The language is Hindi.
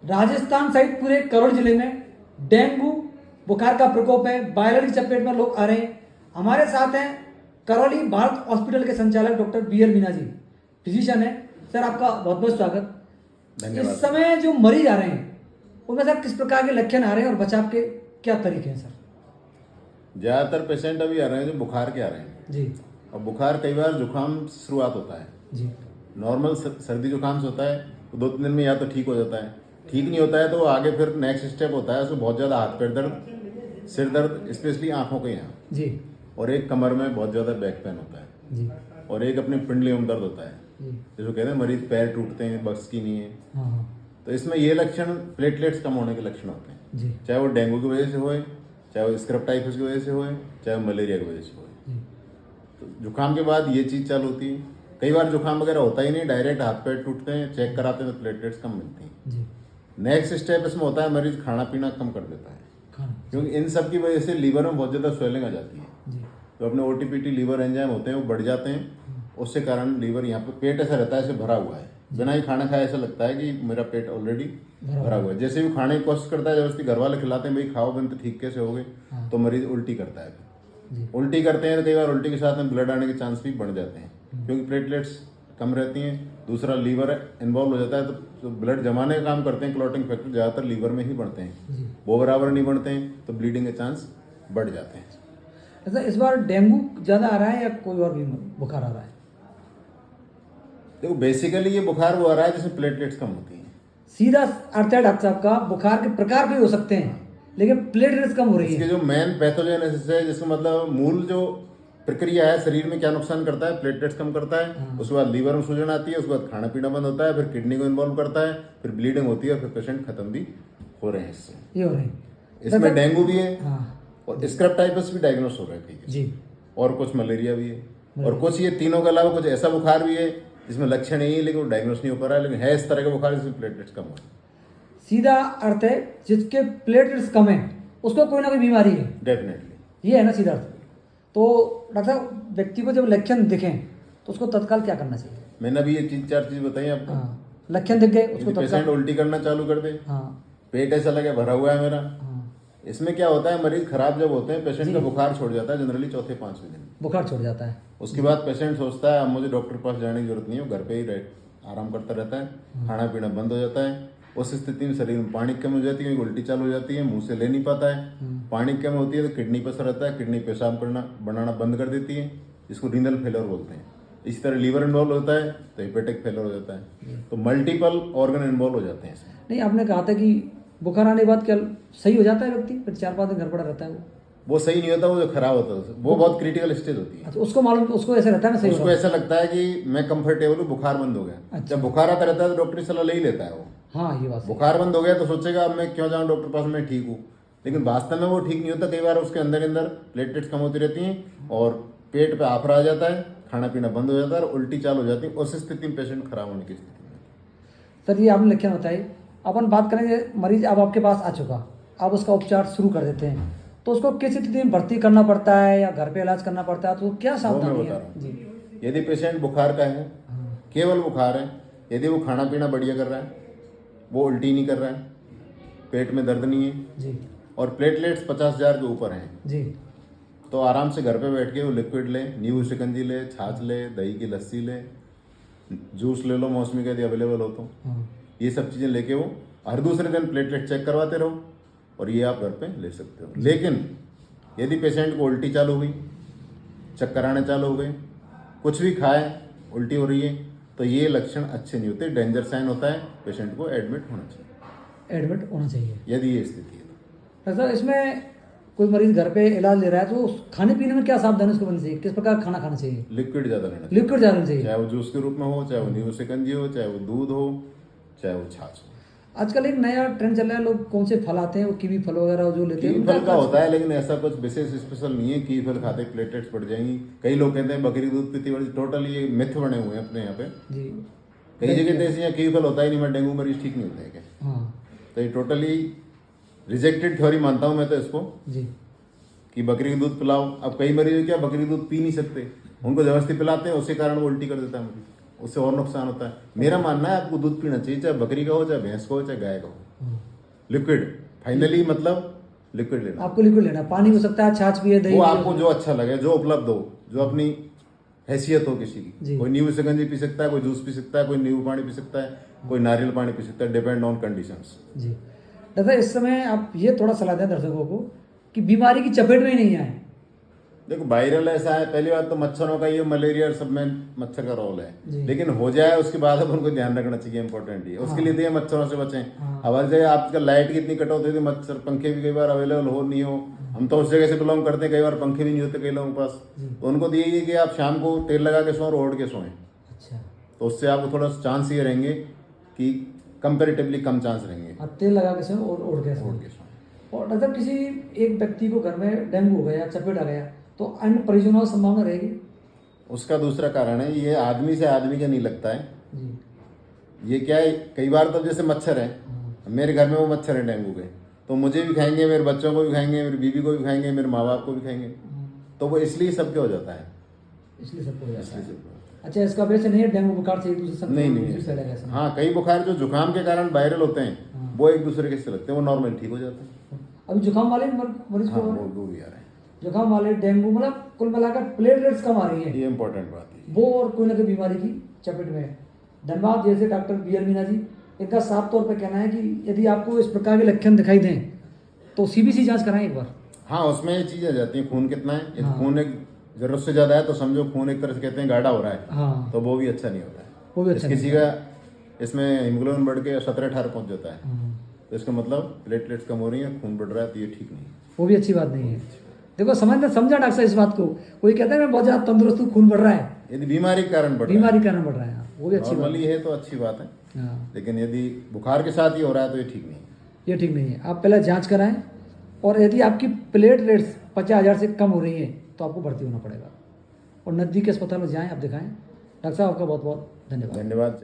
राजस्थान सहित पूरे करौल जिले में डेंगू बुखार का प्रकोप है। वायरल की चपेट में लोग आ रहे हैं। हमारे साथ हैं करौली भारत हॉस्पिटल के संचालक doctor BL. Meena ji, physician है। सर, आपका बहुत बहुत स्वागत। धन्यवाद। इस समय जो मरीज आ रहे हैं उनमें सर किस प्रकार के लक्षण आ रहे हैं और बचाव के क्या तरीके हैं सर? ज़्यादातर पेशेंट अभी आ रहे हैं जो बुखार के आ रहे हैं जी और बुखार कई बार जुकाम से शुरुआत होता है। जी नॉर्मल सर्दी जुकाम से होता है तो 2-3 दिन में या तो ठीक हो जाता है, ठीक नहीं होता है तो आगे फिर नेक्स्ट स्टेप होता है उसमें बहुत ज़्यादा हाथ पैर दर्द, सिर दर्द, स्पेशली आंखों के यहाँ, जी और एक कमर में बहुत ज़्यादा बैक पेन होता है जी और एक अपनी पिंडलियों में दर्द होता है, जी जिसको कहते हैं मरीज पैर टूटते हैं, बस की नहीं है। हाँ हाँ तो इसमें ये लक्षण प्लेटलेट्स कम होने के लक्षण होते हैं, जी चाहे वो डेंगू की वजह से होए, चाहे वो स्क्रब टाइफस की वजह से होए, चाहे वो मलेरिया की वजह से होए। जी तो जुकाम के बाद ये चीज़ चालू होती है। कई बार जुकाम वगैरह होता ही नहीं, डायरेक्ट हाथ पैर टूटते हैं, चेक कराते हैं तो प्लेटलेट्स कम मिलती हैं। जी नेक्स्ट स्टेप इसमें होता है मरीज खाना पीना कम कर देता है, खाना क्योंकि इन सब की वजह से लीवर में बहुत ज़्यादा स्वेलिंग आ जाती है। जी तो अपने ओटीपीटी लीवर एंजाइम होते हैं वो बढ़ जाते हैं, उससे कारण लीवर यहाँ पे पेट ऐसा रहता है ऐसे भरा हुआ है, बिना ही खाना खाए ऐसा लगता है कि मेरा पेट ऑलरेडी भरा हुआ है। जैसे भी खाने की कोशिश करता है, जबरदस्ती घर वाले खिलाते हैं भाई खाओ बन तो ठीक कैसे हो गए, तो मरीज उल्टी करता है। जी उल्टी करते हैं तो कई बार उल्टी के साथ में ब्लड आने के चांस भी बढ़ जाते हैं, क्योंकि प्लेटलेट्स कम रहती हैं। दूसरा लीवर इन्वॉल्व हो जाता है, तो ब्लड जमाने का काम करते हैं, क्लॉटिंग फैक्टर ज़्यादातर लीवर में ही बढ़ते हैं। जी वो बराबर नहीं बढ़ते हैं तो ब्लीडिंग के चांस बढ़ जाते हैं। ऐसा इस बार डेंगू ज़्यादा आ रहा है या कोई और भी बुखार आ रहा है? देखो बेसिकली ये बुखार वो आ रहा है जिसमें प्लेटलेट्स कम होती हैं। सीधा अर्थ है डॉक्टर साहब का, बुखार के प्रकार भी हो सकते हैं लेकिन प्लेटलेट्स कम हो रही इसके है। जो मेन पैथोजेनेसिस है, जिसका मतलब मूल जो प्रक्रिया है शरीर में क्या नुकसान करता है, प्लेटलेट्स कम करता है। उसके बाद लीवर में सूजन आती है, उसके बाद खाना पीना बंद होता है, फिर किडनी को इन्वॉल्व करता है, फिर ब्लीडिंग होती है और फिर पेशेंट खत्म भी हो रहे हैं इससे। ये हो रहे हैं इसमें डेंगू भी है हाँ और स्क्रब टाइफस भी डायग्नोस हो रहा है कई केस। जी और कुछ मलेरिया भी है और कुछ ये तीनों के अलावा कुछ ऐसा बुखार भी है जिसमें लक्षण नहीं है लेकिन वो डायग्नोस नहीं हो पा रहा है, लेकिन है इस तरह का बुखार जिसमें प्लेटलेट्स कम हो। सीधा अर्थ है जिसके प्लेटलेट्स कम है उसको कोई ना कोई बीमारी है, डेफिनेटली ये है ना सीधा अर्थ। तो डॉक्टर साहब, व्यक्ति को जब लक्षण दिखें तो उसको तत्काल क्या करना चाहिए? मैंने अभी ये 3-4 चीज बताई आपको। हाँ, लक्षण दिख गए उसको यदि पेशेंट तत्काल उल्टी करना चालू कर दे, हाँ पेट ऐसा लगे भरा हुआ है मेरा, हाँ इसमें क्या होता है मरीज खराब जब होते हैं पेशेंट का बुखार छोड़ जाता है जनरली चौथे 5वें दिन। बुखार छोड़ जाता है। उसके बाद पेशेंट सोचता है अब मुझे डॉक्टर के पास जाने की जरूरत नहीं है, घर पे ही आराम करता रहता है, खाना पीना बंद हो जाता है। उस स्थिति में शरीर में पानी की कमी हो जाती है, उल्टी चालू हो जाती है, मुंह से ले नहीं पाता है। पानी की कमी होती है तो किडनी पर असर रहता है, किडनी पेशाब करना बनाना बंद कर देती है, जिसको रीनल फेलियर बोलते हैं। इसी तरह लीवर इन्वॉल्व होता है तो हेपेटिक फेलियर हो जाता है, तो मल्टीपल ऑर्गन इन्वॉल्व हो जाते हैं इसमें। नहीं, आपने कहा था कि बुखार आने के बाद क्या सही हो जाता है व्यक्ति, फिर 4-5 दिन घर पड़ा रहता है वो सही नहीं होता, वो जो खराब होता है वो बहुत क्रिटिकल स्टेज होती है। अच्छा, उसको मालूम, उसको ऐसे रहता है ना सही उसको ऐसा लगता है कि मैं कंफर्टेबल हूँ, बुखार बंद हो गया। अच्छा। जब बुखार आता रहता है तो डॉक्टर की सलाह ले ही लेता है वो। हाँ, ये बात सही। बुखार बंद हो गया तो सोचेगा अब मैं क्यों जाऊँ डॉक्टर पास, मैं ठीक हूँ, लेकिन वास्तव में वो ठीक नहीं होता। कई बार उसके अंदर अंदर प्लेटलेट्स कम होती रहती हैं और पेट पे आफरा आ जाता है, खाना पीना बंद हो जाता है और उल्टी चालू हो जाती है। उस स्थिति में पेशेंट खराब होने की स्थिति में। सर, ये आपने लक्षण बताई। अपन बात करेंगे, मरीज अब आपके पास आ चुका, आप उसका उपचार शुरू कर देते हैं, तो उसको किस स्थिति में भर्ती करना पड़ता है या घर पे इलाज करना पड़ता है, तो क्या सावधानी बता है? रहा हूँ। जी यदि पेशेंट बुखार का है, केवल बुखार है, यदि वो खाना पीना बढ़िया कर रहा है, वो उल्टी नहीं कर रहा है, पेट में दर्द नहीं है जी और प्लेटलेट्स 50,000 के ऊपर हैं, जी तो आराम से घर पे बैठ के वो लिक्विड ले, नींबू शिकंजी ले, छाछ ले, दही की लस्सी ले, जूस ले लो मौसमी का यदि अवेलेबल हो तो। हाँ ये सब चीज़ें लेके वो हर दूसरे दिन प्लेटलेट चेक करवाते रहो और ये आप घर पे ले सकते हो। लेकिन यदि पेशेंट को उल्टी चालू हुई, चक्कर आने चालू हो गए, कुछ भी खाए उल्टी हो रही है, तो ये लक्षण अच्छे नहीं होते, डेंजर साइन होता है, पेशेंट को एडमिट होना चाहिए एडमिट होना चाहिए। यदि ये स्थिति है तो। सर, इसमें कोई मरीज घर पे इलाज ले रहा है तो खाने पीने में क्या सावधानी उसको बननी चाहिए, किस प्रकार खाना खाना चाहिए? लिक्विड ज़्यादा लेना चाहिए, लिक्विड ज़्यादा चाहिए। चाहे वो जूस के रूप में हो, चाहे वो नींबू शिकंजी हो, चाहे वो दूध हो, चाहे वो छाछ हो। आजकल एक नया ट्रेंड चल रहा है, लोग कौन से फल आते हैं वो कीवी फल वगैरह जो लेते हैं कीवी फल का होता है, लेकिन ऐसा कुछ विशेष स्पेशल नहीं है। कीवी फल खाते प्लेटलेट्स बढ़ जाएंगी। कई लोग कहते हैं बकरी दूध पीती बढ़, टोटल ये मिथ बने हुए हैं अपने यहाँ पे। जी कई जगह तो ऐसी कीवी फल होता ही नहीं, मैं डेंगू मरीज ठीक नहीं होता है क्या? हाँ तो ये टोटली रिजेक्टेड थ्योरी मानता हूँ मैं तो इसको, जी कि बकरी का दूध पिलाओ। अब कई मरीज क्या बकरी दूध पी नहीं सकते, उनको जबरदस्ती पिलाते हैं, उसके कारण वो उल्टी कर देता है मरीज, उससे और नुकसान होता है। मेरा मानना है आपको दूध पीना चाहिए, चाहे बकरी का हो, चाहे भैंस का हो, चाहे गाय का हो। लिक्विड, फाइनली मतलब लिक्विड लेना। आपको लिक्विड लेना, पानी हो सकता है, छाछ भी है, दही वो भी है। आपको जो अच्छा लगे, जो उपलब्ध हो, जो अपनी हैसियत हो किसी जी। की। कोई नींबू शिकंजी पी सकता है, कोई जूस पी सकता है, कोई नींबू पानी पी सकता है, कोई नारियल पानी पी सकता है, डिपेंड ऑन कंडीशंस। जी दादा, इस समय आप ये थोड़ा सलाह दें दर्शकों को कि बीमारी की चपेट में ही नहीं आए। देखो वायरल ऐसा है, पहली बात तो मच्छरों का, ये मलेरिया और सब में मच्छर का रोल जी। है, लेकिन हो जाए उसके बाद अब उनको ध्यान रखना चाहिए, इंपॉर्टेंट है उसके लिए तो ये मच्छरों से बचें। हाँ। हमारी जगह आजकल लाइट की इतनी कटौती होती है, मच्छर पंखे भी कई बार अवेलेबल हो नहीं हो, हम तो उस जगह से बिलोंग करते हैं, कई बार पंखे भी नहीं होते कई लोगों के पास, तो उनको तो यही है कि आप शाम को तेल लगा के सोएं और ओढ़ के सोएं, अच्छा, तो उससे आपको थोड़ा चांस ये रहेंगे कि कंपेरेटिवली कम चांस रहेंगे आप तेल लगा के सोएं और ओढ़ के सोएं। ओढ़ के सोएं। और अगर किसी एक व्यक्ति को घर में डेंगू हो गया, चपेट आ गया, तो अन्य परिजनों की संभावना रहेगी। उसका दूसरा कारण है, ये आदमी से आदमी का नहीं लगता है। जी। ये क्या है, कई बार तो जैसे मच्छर है, मेरे घर में वो मच्छर है डेंगू के, तो मुझे भी खाएंगे, मेरे बच्चों को भी खाएंगे, मेरी बीवी को भी खाएंगे, मेरे माँ बाप को भी खाएंगे, तो वो इसलिए सबके हो जाता है। इसलिए सबको हो जाता इसलिए है। सबके हो जाता अच्छा, इसका वजह से नहीं है डेंगू बुखार से एक दूसरे से है। नहीं नहीं दूसरी फैलेगा है। इसमें। हाँ, कई बुखार जो जुकाम के कारण वायरल होते हैं, वो एक दूसरे के से लगते हैं, वो नॉर्मल ठीक हो जाते हैं। अभी जुकाम वाले मरीज हाँ, को वो भी आ रहे हैं। जुकाम वाले, डेंगू, मतलब कुल मिलाकर प्लेटलेट्स कम आ रही है, ये इंपॉर्टेंट बात है। वो और कोई ना कोई बीमारी की चपेट में है। धन्यवाद। जैसे डॉक्टर BL मीना जी, इनका साफ तौर पर कहना है कि यदि आपको इस प्रकार के लक्षण दिखाई दें तो CBC जांच कराएं एक बार। हाँ, उसमें ये चीज़ें आ जाती हैं, खून कितना है, यदि हाँ। खून एक जरूरत से ज्यादा है तो समझो खून एक तरह से कहते हैं गाढ़ा हो रहा है, हाँ, तो वो भी अच्छा नहीं होता है। वो भी अच्छा किसी का इसमें हीमोग्लोबिन बढ़ के 17-18 पहुंच जाता है, हाँ, तो इसका मतलब प्लेटलेट्स कम हो रही है, खून बढ़ रहा है, तो ये ठीक नहीं है। वो भी अच्छी बात नहीं है। देखो समझा डॉक्टर साहब इस बात को। कोई कहता है मैं बहुत ज़्यादा तंदुरुस्त हूँ, खून बढ़ रहा है, यदि बीमारी के कारण बढ़ रहा बीमारी के कारण बढ़ रहा है, हाँ, वो भी है, अच्छी बात नॉर्मली है तो अच्छी बात है, है। हाँ, लेकिन यदि बुखार के साथ ही हो रहा है तो ये ठीक नहीं है। ये ठीक नहीं है। आप पहले जांच कराएं, और यदि आपकी प्लेटलेट्स 50,000 से कम हो रही है तो आपको भर्ती होना पड़ेगा, और नज़दीक के अस्पताल में जाएं, आप दिखाएं। डॉक्टर साहब आपका बहुत बहुत धन्यवाद। धन्यवाद।